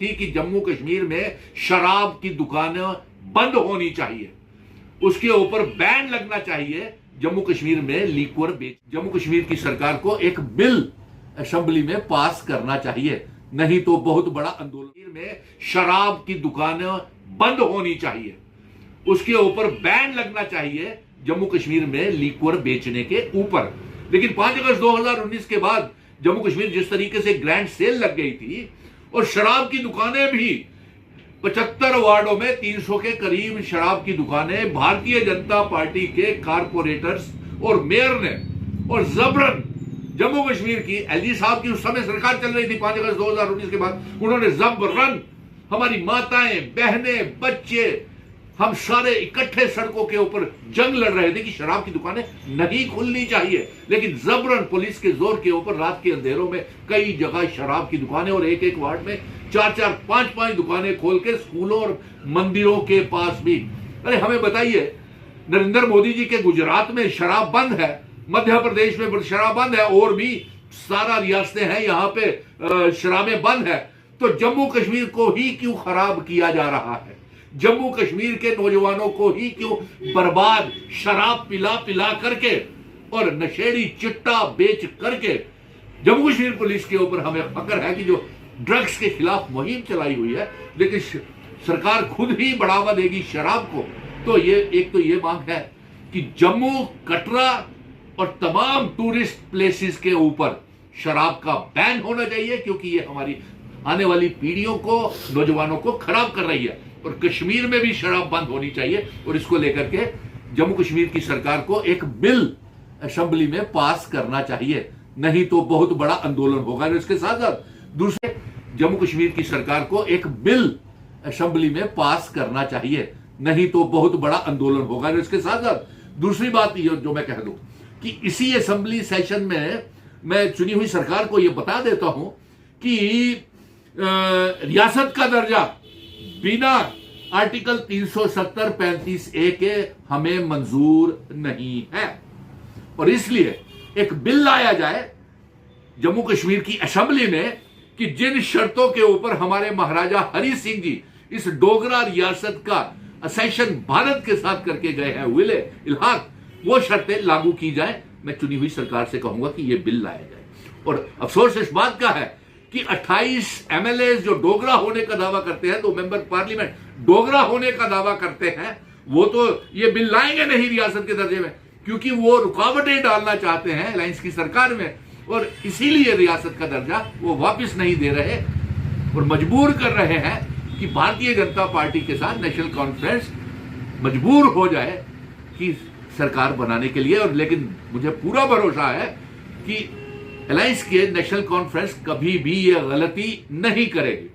थी कि जम्मू कश्मीर में शराब की दुकानें बंद होनी चाहिए, उसके ऊपर बैन लगना चाहिए। जम्मू कश्मीर में लिक्वर बेच, जम्मू कश्मीर की सरकार को एक बिल असेंबली में पास करना चाहिए, नहीं तो बहुत बड़ा आंदोलन में शराब की दुकानें बंद होनी चाहिए, उसके ऊपर बैन लगना चाहिए जम्मू कश्मीर में लिक्वर बेचने के ऊपर। लेकिन 5 अगस्त 2019 के बाद जम्मू कश्मीर जिस तरीके से ग्रैंड सेल लग गई थी और शराब की दुकानें भी 75 वार्डों में 300 के करीब शराब की दुकानें भारतीय जनता पार्टी के कारपोरेटर्स और मेयर ने और जबरन जम्मू कश्मीर की एलजी साहब की उस समय सरकार चल रही थी 5 अगस्त 2019 के बाद, उन्होंने जबरन हमारी माताएं, बहनें, बच्चे, हम सारे इकट्ठे सड़कों के ऊपर जंग लड़ रहे थे कि शराब की दुकानें नहीं खुलनी चाहिए। लेकिन जबरन पुलिस के जोर के ऊपर रात के अंधेरों में कई जगह शराब की दुकानें और एक एक वार्ड में 4-4, 5-5 दुकानें खोल के स्कूलों और मंदिरों के पास भी। अरे हमें बताइए, नरेंद्र मोदी जी के गुजरात में शराब बंद है, मध्य प्रदेश में शराब बंद है और भी सारा रियासतें हैं यहां पे शराबें बंद है, तो जम्मू कश्मीर को ही क्यों खराब किया जा रहा है? जम्मू कश्मीर के नौजवानों को ही क्यों बर्बाद शराब पिला पिला करके और नशेड़ी चिट्टा बेच करके? जम्मू कश्मीर पुलिस के ऊपर हमें फक्र है कि जो ड्रग्स के खिलाफ मुहिम चलाई हुई है, लेकिन सरकार खुद ही बढ़ावा देगी शराब को। तो ये मांग है कि जम्मू, कटरा और तमाम टूरिस्ट प्लेसेस के ऊपर शराब का बैन होना चाहिए, क्योंकि ये हमारी आने वाली पीढ़ियों को, नौजवानों को खराब कर रही है। और कश्मीर में भी शराब बंद होनी चाहिए और इसको लेकर के जम्मू कश्मीर की सरकार को एक बिल असेंबली में पास करना चाहिए, नहीं तो बहुत बड़ा आंदोलन होगा। और इसके साथ साथ दूसरे, जम्मू कश्मीर की सरकार को एक बिल असेंबली में पास करना चाहिए, नहीं तो बहुत बड़ा आंदोलन होगा। और इसके साथ साथ दूसरी बात ये जो मैं कह दूं कि इसी असेंबली सेशन में मैं चुनी हुई सरकार को यह बता देता हूं कि रियासत का दर्जा बिना आर्टिकल 370-35A के हमें मंजूर नहीं है, और इसलिए एक बिल लाया जाए जम्मू कश्मीर की असेंबली में कि जिन शर्तों के ऊपर हमारे महाराजा हरि सिंह जी इस डोगरा रियासत का असेशन भारत के साथ करके गए हैं, विले इल्हाक, वो शर्तें लागू की जाए। मैं चुनी हुई सरकार से कहूंगा कि यह बिल लाया जाए। और अफसोस इस बात का है कि 28 MLAs जो डोगरा होने का दावा करते हैं, 2 मेंबर पार्लियामेंट डोगरा होने का दावा करते हैं, वो तो ये बिल लाएंगे नहीं रियासत के दर्जे में, क्योंकि वो रुकावटें डालना चाहते हैं अलायंस की सरकार में, और इसीलिए रियासत का दर्जा वो वापस नहीं दे रहे और मजबूर कर रहे हैं कि भारतीय जनता पार्टी के साथ नेशनल कॉन्फ्रेंस मजबूर हो जाए कि सरकार बनाने के लिए। और लेकिन मुझे पूरा भरोसा है कि अलायंस के नेशनल कॉन्फ्रेंस कभी भी ये गलती नहीं करेगी।